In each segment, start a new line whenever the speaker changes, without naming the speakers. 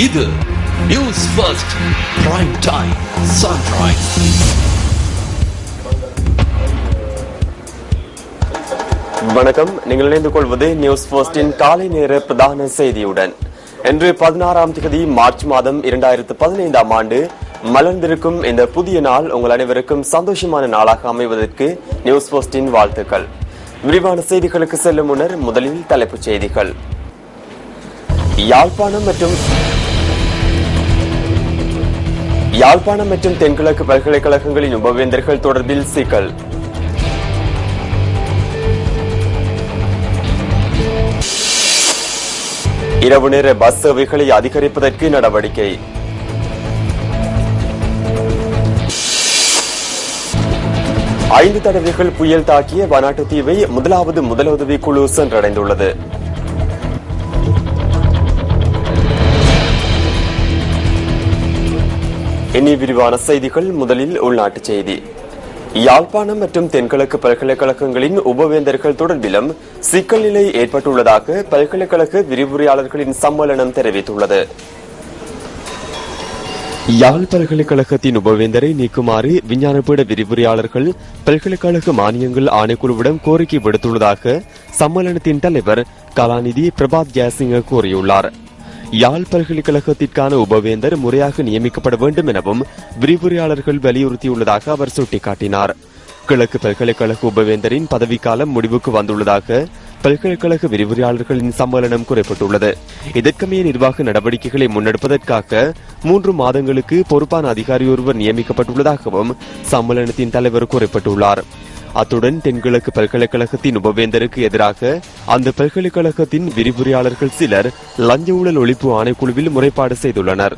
இது news first prime time sunrise.
வணக்கம். நீங்கள் இணைந்து கொள்வது நியூஸ் ஃபர்ஸ்டின் காலை நேர பிரதான செய்தியுடன். இன்று 16ஆம் தேதி மார்ச் மாதம் 2015ஆம் ஆண்டு மலர்ந்திருக்கும் இந்த புதிய நாள் உங்கள் அனைவருக்கும் சந்தோஷமான நாளாக அமைவதற்கு நியூஸ் ஃபர்ஸ்டின் வாழ்த்துக்கள். விரிவான செய்திகளுக்கு செல்லும் முன்னர் முதலில் தலைப்புச் செய்திகள். யாழ்ப்பாணம் மற்றும் தென்கிழக்கு பல்கலைக்கழகங்களின் உபவேந்தர்கள் தொடர்பில் சிக்கல். இரவு நேர பஸ் சேவைகளை அதிகரிப்பதற்கு நடவடிக்கை. ஐந்து தடவைகள் புயல் தாக்கிய வனாட்டு தீவை முதலாவது முதலுதவி குழு சென்றடைந்துள்ளது. இனி விரிவான செய்திகள். முதலில் உள்நாட்டுச் செய்தி. யாழ்ப்பாணம் மற்றும் தென்கிழக்கு பல்கலைக்கழகங்களின் உபவேந்தர்கள் தொடர்பிலும் சிக்கல் நிலை ஏற்பட்டுள்ளதாக பல்கலைக்கழக விரிவுரையாளர்களின் சம்மேளனம் தெரிவித்துள்ளது. யாழ் பல்கலைக்கழகத்தின் உபவேந்தரை நீக்குமாறு விஞ்ஞானபீட விரிவுரையாளர்கள் பல்கலைக்கழக மானியங்கள் ஆணைக்குழுவிடம் கோரிக்கை விடுத்துள்ளதாக சம்மேளனத்தின் தலைவர் கலாநிதி பிரபாத் ஜெயசிங்க கூறியுள்ளார். யாழ் பல்கலைக்கழகத்திற்கான உபவேந்தர் முறையாக நியமிக்கப்பட வேண்டும் எனவும் விரிவுரையாளர்கள் வலியுறுத்தியுள்ளதாக அவர் சுட்டிக்காட்டினார். கிழக்கு பல்கலைக்கழக உபவேந்தரின் பதவிக்காலம் முடிவுக்கு வந்துள்ளதாக பல்கலைக்கழக விரிவுரையாளர்களின் சம்மேளனம் குறிப்பிட்டுள்ளது. இதற்கமைய நிர்வாக நடவடிக்கைகளை முன்னெடுப்பதற்காக 3 மாதங்களுக்கு பொறுப்பான அதிகாரி ஒருவர் நியமிக்கப்பட்டுள்ளதாகவும் சம்மேளனத்தின் தலைவர் குறிப்பிட்டுள்ளார். அத்துடன் தென்கிழக்கு பல்கலைக்கழகத்தின் உபவேந்தருக்கு எதிராக அந்த பல்கலைக்கழகத்தின் விரிவுரையாளர்கள் சிலர் லஞ்ச ஊழல் ஒழிப்பு ஆணைக்குழுவில் முறைப்பாடு செய்துள்ளனர்.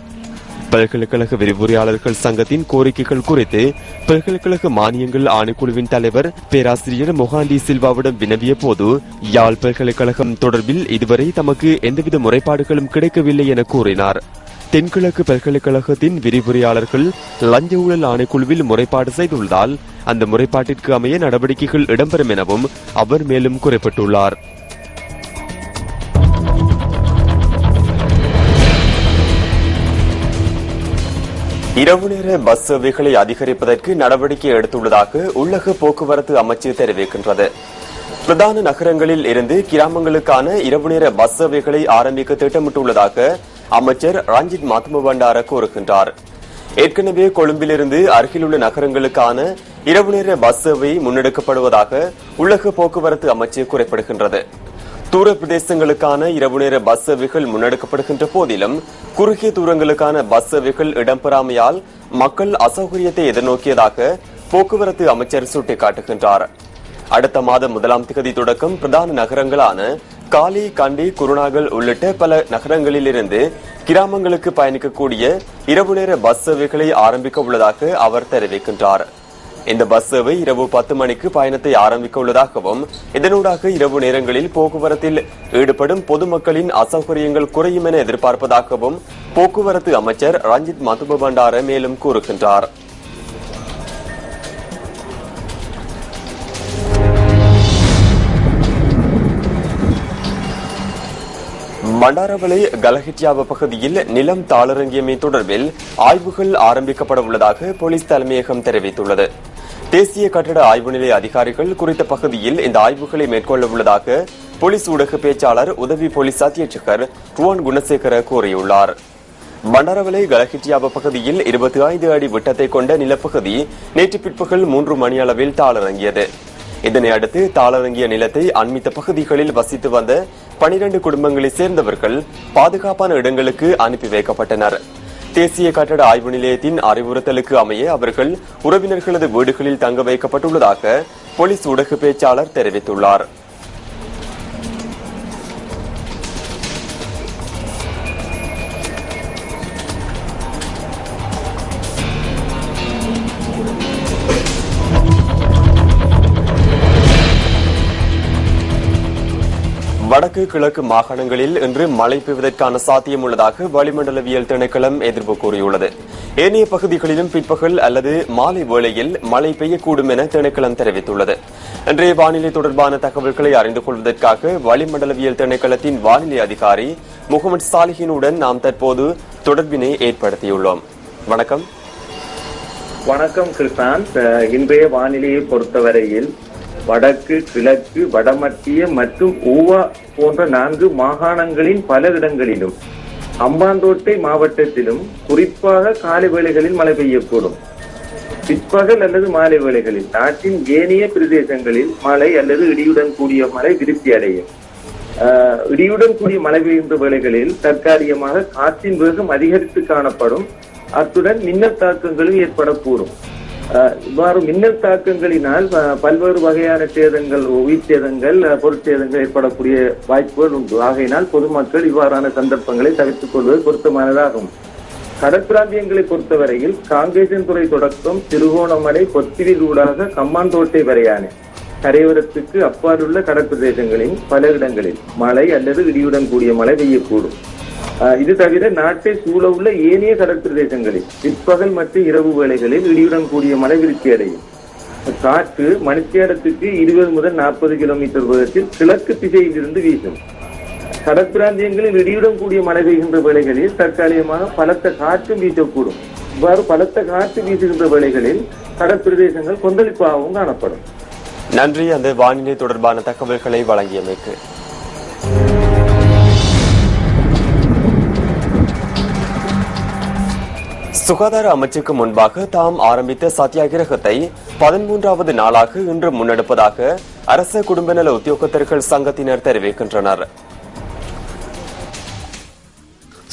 பல்கலைக்கழக விரிவுரையாளர்கள் சங்கத்தின் கோரிக்கைகள் குறித்து பல்கலைக்கழக மானியங்கள் ஆணைக்குழுவின் தலைவர் பேராசிரியர் மொஹாண்டி சில்வாவிடம் வினவிய போது யாழ் பல்கலைக்கழகம் தொடர்பில் இதுவரை தமக்கு எந்தவித முறைப்பாடுகளும் கிடைக்கவில்லை என கூறினார். தென்கிழக்கு பல்கலைக்கழகத்தின் விரிவுரையாளர்கள் லஞ்ச ஊழல் ஆணைக்குழுவில் முறைப்பாடு செய்துள்ளதால் அந்த முறைப்பாட்டிற்கு அமைய நடவடிக்கைகள் இடம்பெறும் எனவும் அவர் மேலும் குறிப்பிட்டுள்ளார். இரவு நேர பஸ் சேவைகளை அதிகரிப்பதற்கு நடவடிக்கை எடுத்துள்ளதாக உள்ளக போக்குவரத்து அமைச்சு தெரிவிக்கின்றது. பிரதான நகரங்களில் இருந்து கிராமங்களுக்கான இரவு நேர பஸ் சேவைகளை ஆரம்பிக்க திட்டமிட்டுள்ளதாக அமைச்சர் ரஞ்சித் மத்துமபண்டார கூறுகின்றார். ஏற்கனவே கொழும்பிலிருந்து அருகிலுள்ள நகரங்களுக்கான இரவு நேர பஸ் சேவை முன்னெடுக்கப்படுவதாக உள்ளக போக்குவரத்து அமைச்சு குறிப்பிடுகின்றது. தூர பிரதேசங்களுக்கான இரவு நேர பஸ் சேவைகள் முன்னெடுக்கப்படுகின்ற போதிலும் குறுகிய தூரங்களுக்கான பஸ் சேவைகள் இடம்பெறாமையால் மக்கள் அசௌகரியத்தை எதிர்நோக்கியதாக போக்குவரத்து அமைச்சர் சுட்டிக்காட்டுகின்றார். அடுத்த மாதம் 1ஆம் தேதி தொடக்கம் பிரதான நகரங்களான காலி, கண்டி, குருநாகல் உள்ளிட்ட பல நகரங்களில் இருந்து கிராமங்களுக்கு பயணிக்கக்கூடிய இரவு நேர பஸ் சேவைகளை ஆரம்பிக்க உள்ளதாக அவர் தெரிவிக்கின்றார். இந்த பஸ் சேவை இரவு 10 மணிக்கு பயணத்தை ஆரம்பிக்க உள்ளதாகவும் இதனூடாக இரவு நேரங்களில் போக்குவரத்தில் ஈடுபடும் பொதுமக்களின் அசௌகரியங்கள் குறையும் என எதிர்பார்ப்பதாகவும் போக்குவரத்து அமைச்சர் ரஞ்சித் மத்துமபண்டார மேலும் கூறுகின்றார். மண்டாரவளை கலஹிட்டியாவ பகுதியில் நிலம் தாளரங்கியமை தொடர்பில் ஆய்வுகள் ஆரம்பிக்கப்பட உள்ளதாக போலீஸ் தலைமையகம் தெரிவித்துள்ளது. தேசிய கட்டட ஆய்வு நிலைய அதிகாரிகள் குறித்த பகுதியில் இந்த ஆய்வுகளை மேற்கொள்ள உள்ளதாக போலீஸ் ஊடக பேச்சாளர் உதவி போலீஸ் அத்தியட்சகர் ருவான் குணசேகர கூறியுள்ளார். மண்டாரவளை கலஹிட்டியாவ பகுதியில் 25 அடி விட்டத்தை கொண்ட நிலப்பகுதி நேற்று பிற்பகல் 3 மணி அளவில் தாளரங்கியது. இதனை அடுத்து தாளரங்கிய நிலத்தை அண்மித்த பகுதிகளில் வசித்து வந்த 12 குடும்பங்களை சேர்ந்தவர்கள் பாதுகாப்பான இடங்களுக்கு அனுப்பி வைக்கப்பட்டனர். தேசிய கட்டட ஆய்வு நிலையத்தின் அறிவுறுத்தலுக்கு அமைய அவர்கள் உறவினர்களது வீடுகளில் தங்க வைக்கப்பட்டுள்ளதாக போலீஸ் ஊடக பேச்சாளர் தெரிவித்துள்ளார். வடக்கு கிழக்கு மாகாணங்களில் இன்று மழை பெய்வதற்கான சாத்தியம் உள்ளதாக வளிமண்டலவியல் திணைக்களம் எதிர்ப்பு கூறியுள்ளது. ஏனைய பகுதிகளிலும் பிற்பகல் அல்லது மாலை வேளையில் மழை பெய்யக்கூடும் என திணைக்களம் தெரிவித்துள்ளது. இன்றைய வானிலை தொடர்பான தகவல்களை அறிந்து கொள்வதற்காக வளிமண்டலவியல் திணைக்களத்தின் வானிலை அதிகாரி முகமது சாலிஹினுடன் நாம் தற்போது தொடர்பினை ஏற்படுத்தியுள்ளோம். வணக்கம்.
வணக்கம் கிருஷாந்த். இன்றைய வானிலையை பொறுத்தவரையில் வடக்கு, கிழக்கு, வடமத்திய மற்றும் ஊவா போன்ற 4 மாகாணங்களின் பல இடங்களிலும், அம்பாந்தோட்டை மாவட்டத்திலும் குறிப்பாக காலை வேளைகளில் மழை பெய்யக்கூடும். பிற்பகல் அல்லது மாலை வேளைகளில் நாட்டின் ஏனைய பிரதேசங்களில் மழை அல்லது இடியுடன் கூடிய மழை விருத்தி அடையும். இடியுடன் கூடிய மழை பெய்கின்ற வேளைகளில் தற்காலிகமாக காற்றின் வேகம் அதிகரித்து காணப்படும். அத்துடன் மின்னல் தாக்கங்களும் ஏற்படக்கூடும். இவ்வாறு மின்னல் தாக்கங்களினால் பல்வேறு வகையான சேதங்கள், உயிர் சேதங்கள், பொருட்சேதங்கள் ஏற்படக்கூடிய வாய்ப்புகள் உண்டு. ஆகையினால் பொதுமக்கள் இவ்வாறான சந்தர்ப்பங்களை தவிர்த்துக் கொள்வது பொருத்தமானதாகும். கடற்பிராந்தியங்களை பொறுத்தவரையில் காங்கேசன்துறை தொடக்கம் திருகோணமலை பொத்திவில் ஊடாக கம்மாந்தோட்டை வரையான கரையோரத்துக்கு அப்பாலுள்ள கடற்பிரதேசங்களின் பல இடங்களில் மழை அல்லது இடியுடன் கூடிய மழை பெய்யக்கூடும். இது தவிர நாட்டை சூழ உள்ள ஏனைய கடற்பிரதேசங்களில் பிற்பகல் மற்றும் இரவு வேளைகளில் இடியுடன் கூடிய மழை விருத்தி அடையும். காற்று மணித்தியாலத்துக்கு 20 முதல் 40 கிலோமீட்டர் வேகத்தில் கிழக்கு திசையில் இருந்து வீசும். கடற்பிராந்தியங்களில் இடியுடன் கூடிய மழை பெய்கின்ற வேளைகளில் தற்காலிகமாக பலத்த காற்று வீசக்கூடும். இவ்வாறு பலத்த காற்று வீசுகின்ற வேளைகளில் கடற்பிரதேசங்கள் கொந்தளிப்பாகவும் காணப்படும்.
நன்றி அந்த வானிலை தொடர்பான தகவல்களை வழங்கியமைக்கு. சுகாதார அமைச்சுக்கு முன்பாக தாம் ஆரம்பித்த சத்தியாகிரகத்தை 13வது நாளாக இன்று முன்னெடுப்பதாக அரச குடும்ப நல உத்தியோகத்தர்கள் சங்கத்தினர் தெரிவிக்கின்றனர்.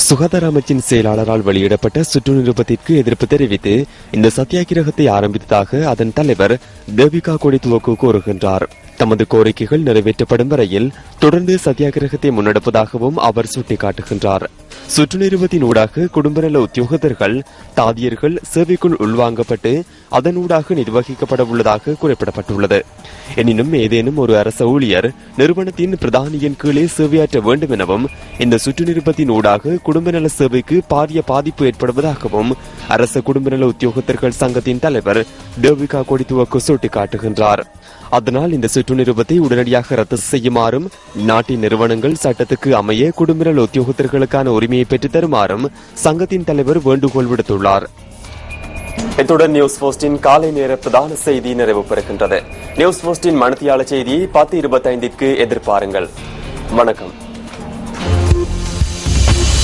சுகாதார அமைச்சின் செயலாளரால் வெளியிடப்பட்ட சுற்று நிருபத்திற்கு எதிர்ப்பு தெரிவித்து இந்த சத்தியாகிரகத்தை ஆரம்பித்ததாக அதன் தலைவர் தேவிகா கொடித்துவக்கு கூறுகின்றார். தமது கோரிக்கைகள் நிறைவேற்றப்படும் வரையில் தொடர்ந்து சத்தியாகிரகத்தை முன்னெடுப்பதாகவும் அவர் சுட்டிக்காட்டுகின்றார். சுற்று நிறுவத்தின் ஊடாக குடும்ப நல உத்தியோகத்தர்கள், தாதியர்கள் சேவைக்குள் உள்வாங்கப்பட்டு அதனூடாக நிர்வகிக்கப்பட உள்ளதாக குறிப்பிடப்பட்டுள்ளது. எனினும் ஏதேனும் ஒரு அரச ஊழியர் நிறுவனத்தின் பிரதானியின் கீழே சேவையாற்ற வேண்டும் எனவும் இந்த சுற்று நிறுவத்தின் ஊடாக குடும்ப நல சேவைக்கு பாரிய பாதிப்பு ஏற்படுவதாகவும் அரச குடும்ப நல உத்தியோகத்தர்கள் சங்கத்தின் தலைவர் தேவிகா கொடித்துவக்கு சுட்டிக்காட்டுகின்றார். அதனால் இந்த சுற்று நிறுவத்தை உடனடியாக ரத்து செய்யுமாறும், நாட்டின் நிறுவனங்கள் சட்டத்துக்கு அமைய குடும்ப நல உத்தியோகத்தர்களுக்கான உரிமையை பெற்றுத் தருமாறும் சங்கத்தின் தலைவர் வேண்டுகோள் விடுத்துள்ளார். இத்துடன் நியூஸ் போஸ்டின் காலை நேர பிரதான செய்தி நிறைவு பெறுகின்றது. நியூஸ் போஸ்டின் மணித்தியால செய்தியை 10:25க்கு எதிர்பாருங்கள். வணக்கம்.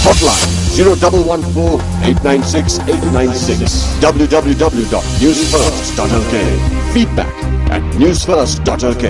Hotline 0114-896-896 www.newsfirst.lk. Feedback at newsfirst.lk.